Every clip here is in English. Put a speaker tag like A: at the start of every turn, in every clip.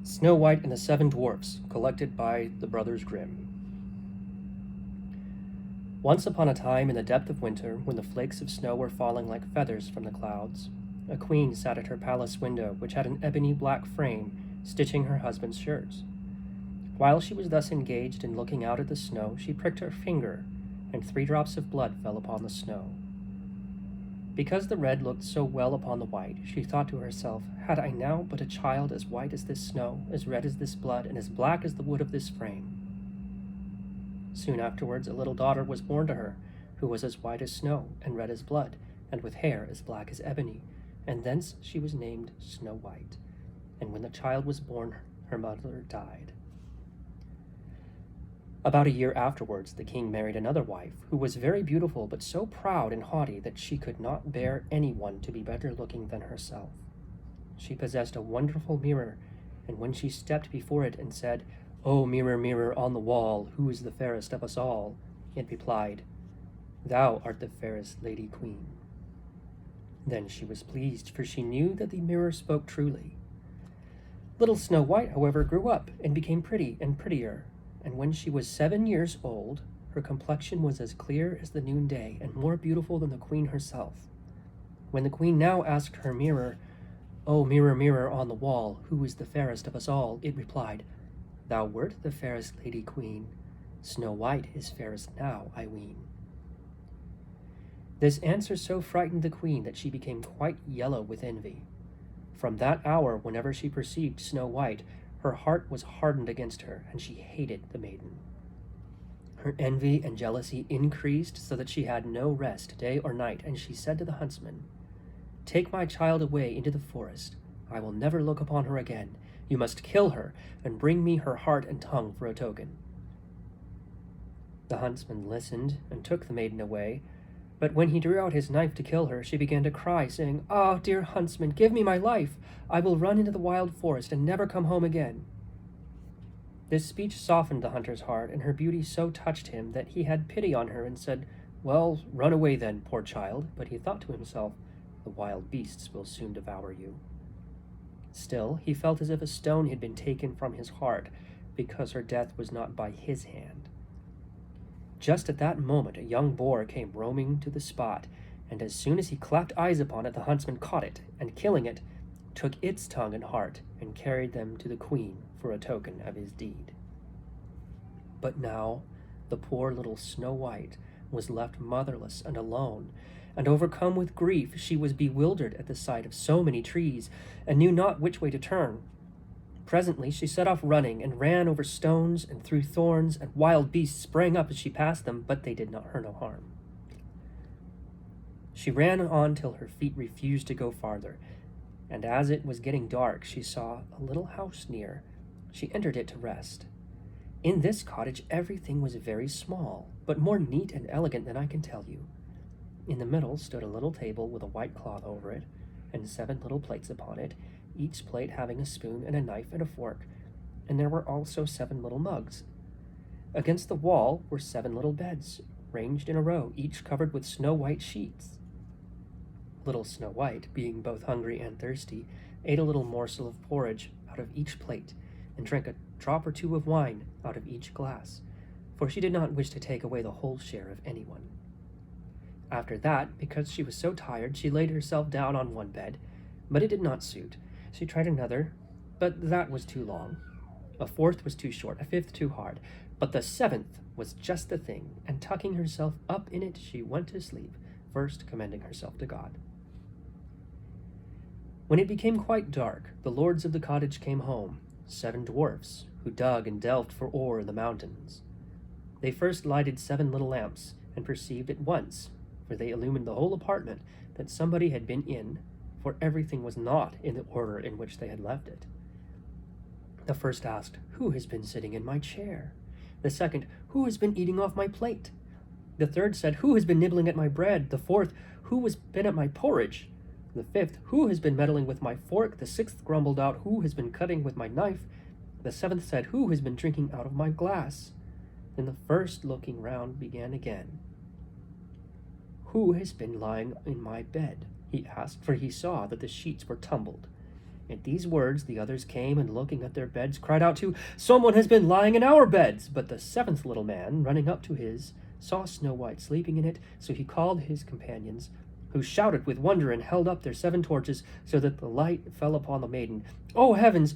A: Snow White and the Seven Dwarfs, collected by the brothers Grimm. Once upon a time, in the depth of winter, when the flakes of snow were falling like feathers from the clouds, a queen sat at her palace window, which had an ebony black frame, stitching her husband's shirts. While she was thus engaged in looking out at the snow, she pricked her finger, and 3 drops of blood fell upon the snow. Because the red looked so well upon the white, she thought to herself, had I now but a child as white as this snow, as red as this blood, and as black as the wood of this frame. Soon afterwards a little daughter was born to her, who was as white as snow, and red as blood, and with hair as black as ebony, and thence she was named Snow White. And when the child was born, her mother died. About a year afterwards, the king married another wife, who was very beautiful, but so proud and haughty that she could not bear anyone to be better looking than herself. She possessed a wonderful mirror, and when she stepped before it and said, "O mirror, mirror on the wall, who is the fairest of us all?" it replied, "Thou art the fairest lady queen." Then she was pleased, for she knew that the mirror spoke truly. Little Snow White, however, grew up and became pretty and prettier, and when she was 7 years old, her complexion was as clear as the noonday and more beautiful than the queen herself. When the queen now asked her mirror, "O mirror, mirror on the wall, who is the fairest of us all?" it replied, "Thou wert the fairest lady queen. Snow White is fairest now, I ween." This answer so frightened the queen that she became quite yellow with envy. From that hour, whenever she perceived Snow White, her heart was hardened against her, and she hated the maiden. Her envy and jealousy increased so that she had no rest day or night, and she said to the huntsman, "Take my child away into the forest. I will never look upon her again. You must kill her, and bring me her heart and tongue for a token." The huntsman listened and took the maiden away, but when he drew out his knife to kill her, she began to cry, saying, "Ah, dear huntsman, give me my life. I will run into the wild forest and never come home again." This speech softened the hunter's heart, and her beauty so touched him that he had pity on her and said, "Well, run away then, poor child." But he thought to himself, "The wild beasts will soon devour you." Still, he felt as if a stone had been taken from his heart, because her death was not by his hand. Just at that moment a young boar came roaming to the spot, and as soon as he clapped eyes upon it, the huntsman caught it, and killing it, took its tongue and heart, and carried them to the queen for a token of his deed. But now the poor little Snow White was left motherless and alone, and overcome with grief she was bewildered at the sight of so many trees, and knew not which way to turn. Presently she set off running, and ran over stones and through thorns, and wild beasts sprang up as she passed them, but they did not her no harm. She ran on till her feet refused to go farther, and as it was getting dark she saw a little house near. She entered it to rest. In this cottage everything was very small, but more neat and elegant than I can tell you. In the middle stood a little table with a white cloth over it, and 7 little plates upon it, each plate having a spoon and a knife and a fork, and there were also 7 little mugs. Against the wall were 7 little beds, ranged in a row, each covered with snow-white sheets. Little Snow White, being both hungry and thirsty, ate a little morsel of porridge out of each plate, and drank a drop or 2 of wine out of each glass, for she did not wish to take away the whole share of anyone. After that, because she was so tired, she laid herself down on one bed, but it did not suit. She tried another, but that was too long. A 4th was too short, a 5th too hard, but the 7th was just the thing, and tucking herself up in it, she went to sleep, first commending herself to God. When it became quite dark, the lords of the cottage came home, 7 dwarfs, who dug and delved for ore in the mountains. They first lighted 7 little lamps, and perceived at once, for they illumined the whole apartment, that somebody had been in, for everything was not in the order in which they had left it. The first asked, "Who has been sitting in my chair?" The second, "Who has been eating off my plate?" The third said, "Who has been nibbling at my bread?" The fourth, "Who has been at my porridge?" The fifth, "Who has been meddling with my fork?" The sixth grumbled out, "Who has been cutting with my knife?" The 7th said, "Who has been drinking out of my glass?" Then the first, looking round, began again. "Who has been lying in my bed?" he asked, for he saw that the sheets were tumbled. At these words the others came, and looking at their beds cried out too, "Someone has been lying in our beds!" But the seventh little man, running up to his, saw Snow White sleeping in it, so he called his companions, who shouted with wonder and held up their 7 torches so that the light fell upon the maiden. "Oh heavens,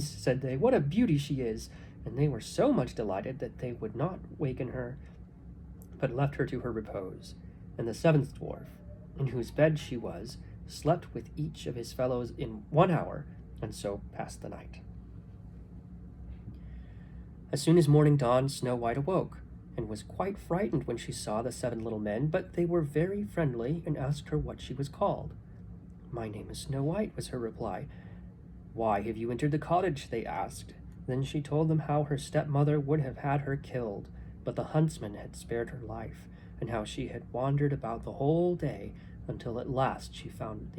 A: said they, "what a beauty she is!" And they were so much delighted that they would not waken her, but left her to her repose. And the 7th dwarf, in whose bed she was, slept with each of his fellows in 1 hour, and so passed the night. As soon as morning dawned, Snow White awoke, and was quite frightened when she saw the 7 little men, but they were very friendly and asked her what she was called. "My name is Snow White," was her reply. "Why have you entered the cottage?" they asked. Then she told them how her stepmother would have had her killed, but the huntsman had spared her life, and how she had wandered about the whole day until at last she found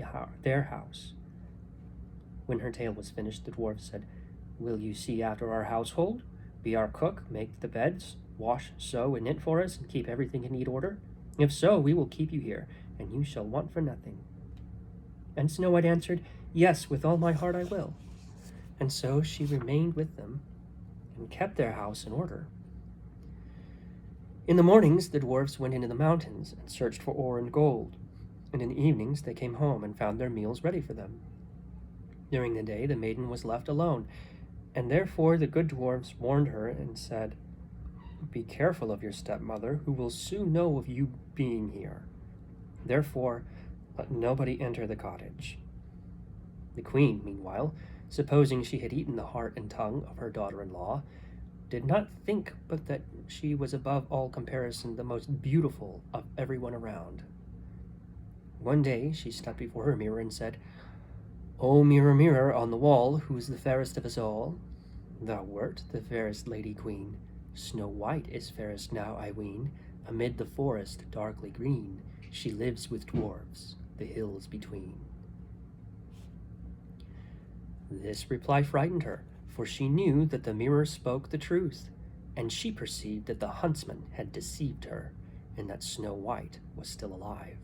A: their house. When her tale was finished, the dwarf said, "Will you see after our household? Be our cook, make the beds, wash, sew, and knit for us, and keep everything in neat order? If so, we will keep you here, and you shall want for nothing." And Snow White answered, "Yes, with all my heart I will." And so she remained with them, and kept their house in order. In the mornings the dwarfs went into the mountains, and searched for ore and gold, and in the evenings they came home and found their meals ready for them. During the day the maiden was left alone, and therefore the good dwarfs warned her and said, "Be careful of your stepmother, who will soon know of you being here. Therefore let nobody enter the cottage." The queen, meanwhile, supposing she had eaten the heart and tongue of her daughter-in-law, did not think but that she was above all comparison the most beautiful of everyone around. One day she stepped before her mirror and said, "O mirror, mirror on the wall, who's the fairest of us all? Thou wert the fairest lady queen. Snow White is fairest now, I ween. Amid the forest darkly green, she lives with dwarfs, the hills between." This reply frightened her, for she knew that the mirror spoke the truth, and she perceived that the huntsman had deceived her, and that Snow White was still alive.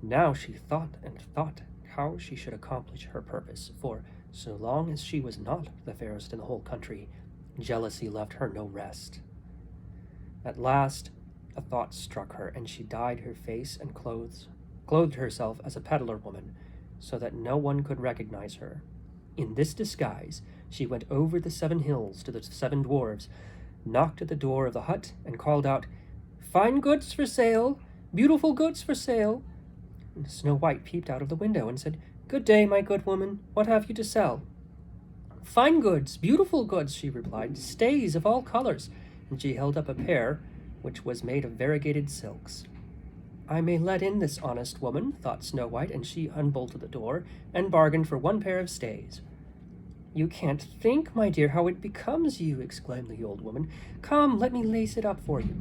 A: Now she thought and thought how she should accomplish her purpose, for so long as she was not the fairest in the whole country, jealousy left her no rest. At last a thought struck her, and she dyed her face and clothed herself as a peddler woman, so that no one could recognize her. In this disguise she went over the 7 hills to the 7 dwarves, knocked at the door of the hut, and called out, "Fine goods for sale, beautiful goods for sale." And Snow White peeped out of the window and said, "Good day, my good woman, what have you to sell?" "Fine goods, beautiful goods," she replied, "stays of all colors," and she held up a pair which was made of variegated silks. "I may let in this honest woman," thought Snow White, and she unbolted the door and bargained for 1 pair of stays. "You can't think, my dear, how it becomes you," exclaimed the old woman. "Come, let me lace it up for you."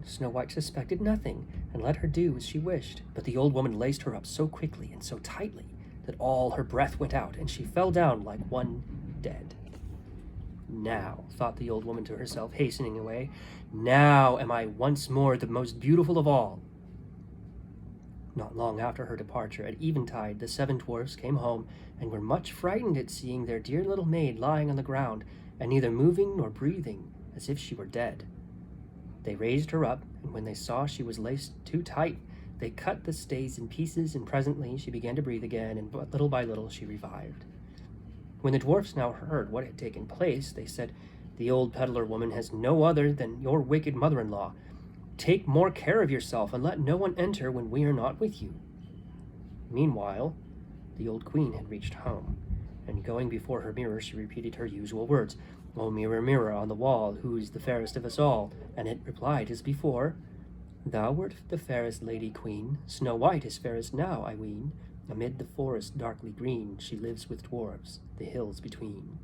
A: Snow White suspected nothing, and let her do as she wished, but the old woman laced her up so quickly and so tightly that all her breath went out, and she fell down like one dead. "Now," thought the old woman to herself, hastening away, "now am I once more the most beautiful of all." Not long after her departure, at eventide, the 7 dwarfs came home, and were much frightened at seeing their dear little maid lying on the ground, and neither moving nor breathing, as if she were dead. They raised her up, and when they saw she was laced too tight, they cut the stays in pieces, and presently she began to breathe again, and little by little she revived. When the dwarfs now heard what had taken place, they said, "The old peddler woman has no other than your wicked mother-in-law. Take more care of yourself, and let no one enter when we are not with you." Meanwhile, the old queen had reached home, and going before her mirror, she repeated her usual words, "O mirror, mirror on the wall, who is the fairest of us all?" And it replied as before, "Thou wert the fairest lady queen. Snow White is fairest now, I ween. Amid the forest darkly green, she lives with dwarfs, the hills between."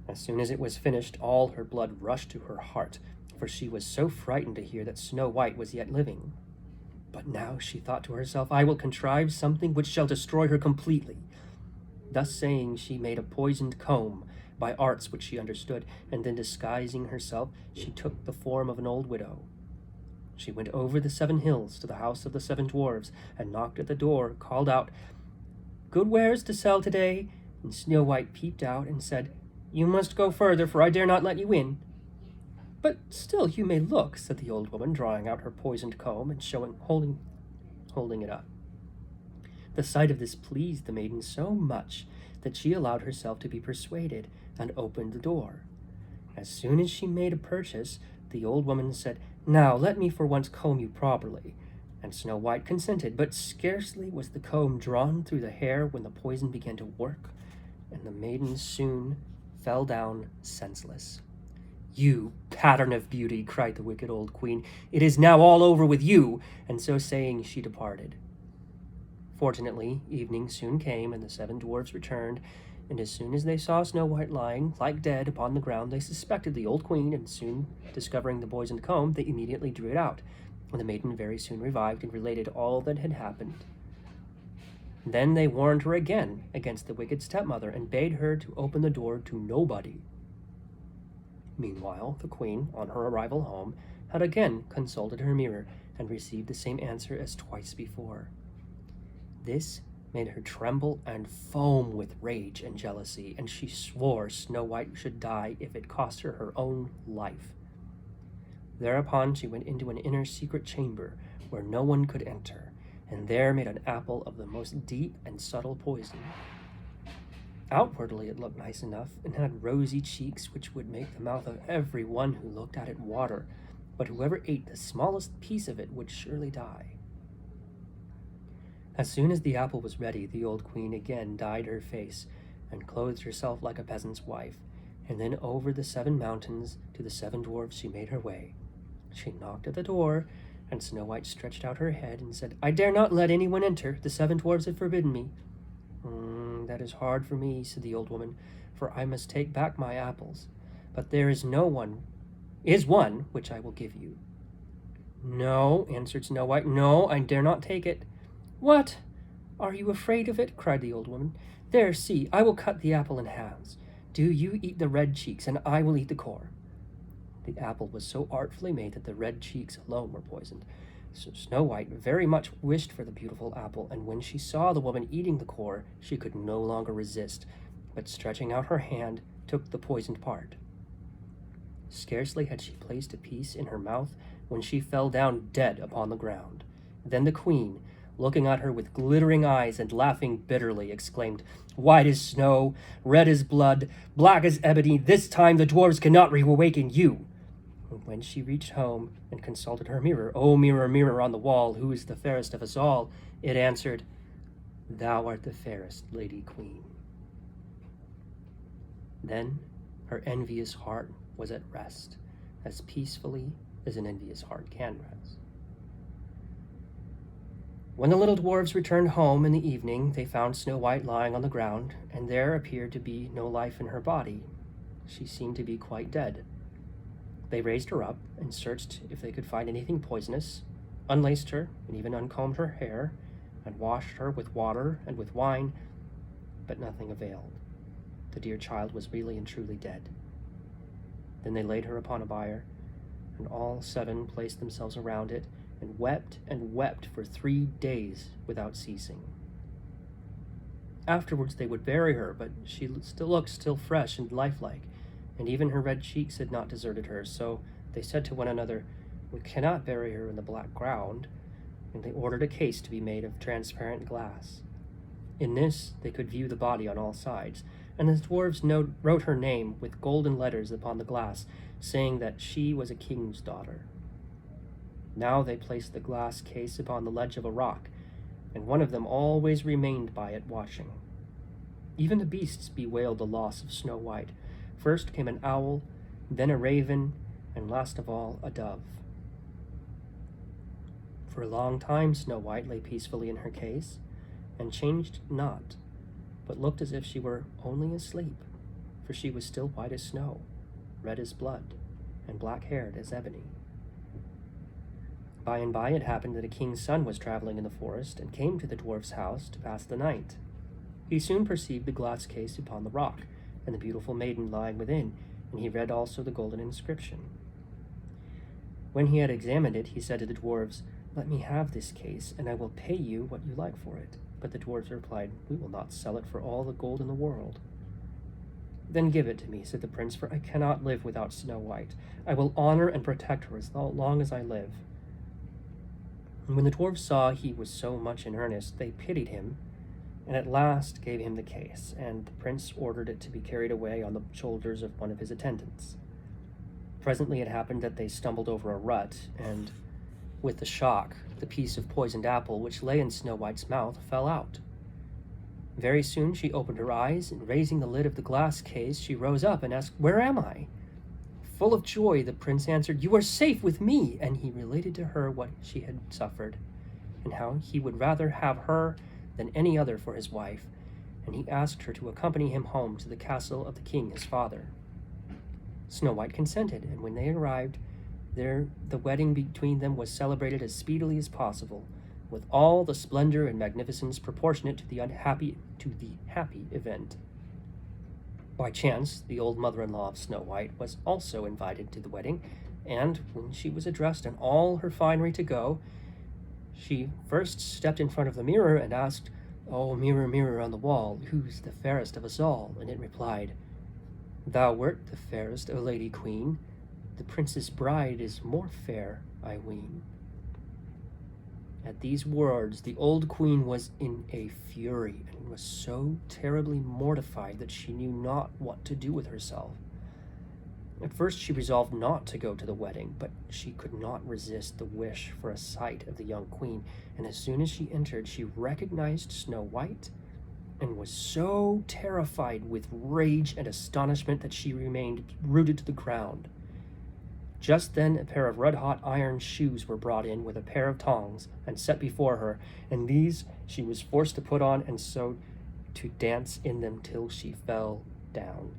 A: As soon as it was finished, all her blood rushed to her heart, for she was so frightened to hear that Snow White was yet living. But now she thought to herself, "I will contrive something which shall destroy her completely." Thus saying, she made a poisoned comb by arts which she understood, and then disguising herself, she took the form of an old widow. She went over the 7 hills to the house of the 7 dwarves, and knocked at the door, called out, good wares to sell today?" And Snow White peeped out and said, "You must go further, for I dare not let you in." "But still you may look," said the old woman, drawing out her poisoned comb and holding it up. The sight of this pleased the maiden so much that she allowed herself to be persuaded and opened the door. As soon as she made a purchase, the old woman said, "Now let me for once comb you properly." And Snow White consented, but scarcely was the comb drawn through the hair when the poison began to work, and the maiden soon fell down senseless. "You pattern of beauty," cried the wicked old queen, "it is now all over with you." And so saying, she departed. Fortunately, evening soon came, and the 7 dwarfs returned, and as soon as they saw Snow White lying, like dead, upon the ground, they suspected the old queen, and soon discovering the poisoned comb, they immediately drew it out, and the maiden very soon revived and related all that had happened. Then they warned her again against the wicked stepmother, and bade her to open the door to nobody. Meanwhile, the queen, on her arrival home, had again consulted her mirror, and received the same answer as twice before. This made her tremble and foam with rage and jealousy, and she swore Snow White should die if it cost her her own life. Thereupon she went into an inner secret chamber where no one could enter, and there made an apple of the most deep and subtle poison. Outwardly it looked nice enough, and had rosy cheeks which would make the mouth of every one who looked at it water, but whoever ate the smallest piece of it would surely die. As soon as the apple was ready, the old queen again dyed her face, and clothed herself like a peasant's wife, and then over the 7 mountains to the 7 dwarfs she made her way. She knocked at the door, and Snow White stretched out her head and said, "I dare not let anyone enter. The 7 dwarfs have forbidden me." That is hard for me," said the old woman, "for I must take back my apples. But there is one which I will give you." "No," answered Snow White, "no, I dare not take it." "What? Are you afraid of it?" cried the old woman. "There, see, I will cut the apple in halves. Do you eat the red cheeks, and I will eat the core." The apple was so artfully made that the red cheeks alone were poisoned. So Snow White very much wished for the beautiful apple, and when she saw the woman eating the core, she could no longer resist, but stretching out her hand, took the poisoned part. Scarcely had she placed a piece in her mouth when she fell down dead upon the ground. Then the queen, looking at her with glittering eyes and laughing bitterly, exclaimed, "White as snow, red as blood, black as ebony, this time the dwarves cannot reawaken you." And when she reached home and consulted her mirror, "O mirror, mirror on the wall, who is the fairest of us all?" it answered, "Thou art the fairest, lady queen." Then her envious heart was at rest, as peacefully as an envious heart can rest. When the little dwarfs returned home in the evening, they found Snow White lying on the ground, and there appeared to be no life in her body. She seemed to be quite dead. They raised her up and searched if they could find anything poisonous, unlaced her and even uncombed her hair, and washed her with water and with wine, but nothing availed. The dear child was really and truly dead. Then they laid her upon a bier, and all 7 placed themselves around it, and wept for 3 days without ceasing. Afterwards they would bury her, but she looked still fresh and lifelike, and even her red cheeks had not deserted her, so they said to one another, "We cannot bury her in the black ground," and they ordered a case to be made of transparent glass. In this they could view the body on all sides, and the dwarves wrote her name with golden letters upon the glass, saying that she was a king's daughter. Now they placed the glass case upon the ledge of a rock, and one of them always remained by it watching. Even the beasts bewailed the loss of Snow White. First came an owl, then a raven, and last of all a dove. For a long time Snow White lay peacefully in her case, and changed not, but looked as if she were only asleep, for she was still white as snow, red as blood, and black-haired as ebony. By and by it happened that a king's son was traveling in the forest, and came to the dwarf's house to pass the night. He soon perceived the glass case upon the rock, and the beautiful maiden lying within, and he read also the golden inscription. When he had examined it, he said to the dwarves, "Let me have this case, and I will pay you what you like for it, But the dwarfs replied, "We will not sell it for all the gold in the world." "Then give it to me," said the prince, "for I cannot live without Snow White. I will honor and protect her as long as I live." And when the dwarfs saw he was so much in earnest, they pitied him, and at last gave him the case, and the prince ordered it to be carried away on the shoulders of one of his attendants. Presently it happened that they stumbled over a rut, and with the shock, the piece of poisoned apple which lay in Snow White's mouth fell out. Very soon she opened her eyes, and raising the lid of the glass case, she rose up and asked, "Where am I?" Full of joy, the prince answered, "You are safe with me," and he related to her what she had suffered, and how he would rather have her than any other for his wife, and he asked her to accompany him home to the castle of the king his father. Snow White consented, and when they arrived there, the wedding between them was celebrated as speedily as possible, with all the splendor and magnificence proportionate to the happy event. By chance, the old mother-in-law of Snow White was also invited to the wedding, and when she was dressed in all her finery to go, she first stepped in front of the mirror and asked, "Oh, mirror, mirror on the wall, who's the fairest of us all?" And it replied, "Thou wert the fairest, O Lady Queen. The prince's bride is more fair, I ween." At these words, the old queen was in a fury, and was so terribly mortified that she knew not what to do with herself. At first she resolved not to go to the wedding, but she could not resist the wish for a sight of the young queen, and as soon as she entered, she recognized Snow White, and was so terrified with rage and astonishment that she remained rooted to the ground. Just then a pair of red-hot iron shoes were brought in with a pair of tongs and set before her, and these she was forced to put on, and so to dance in them till she fell down.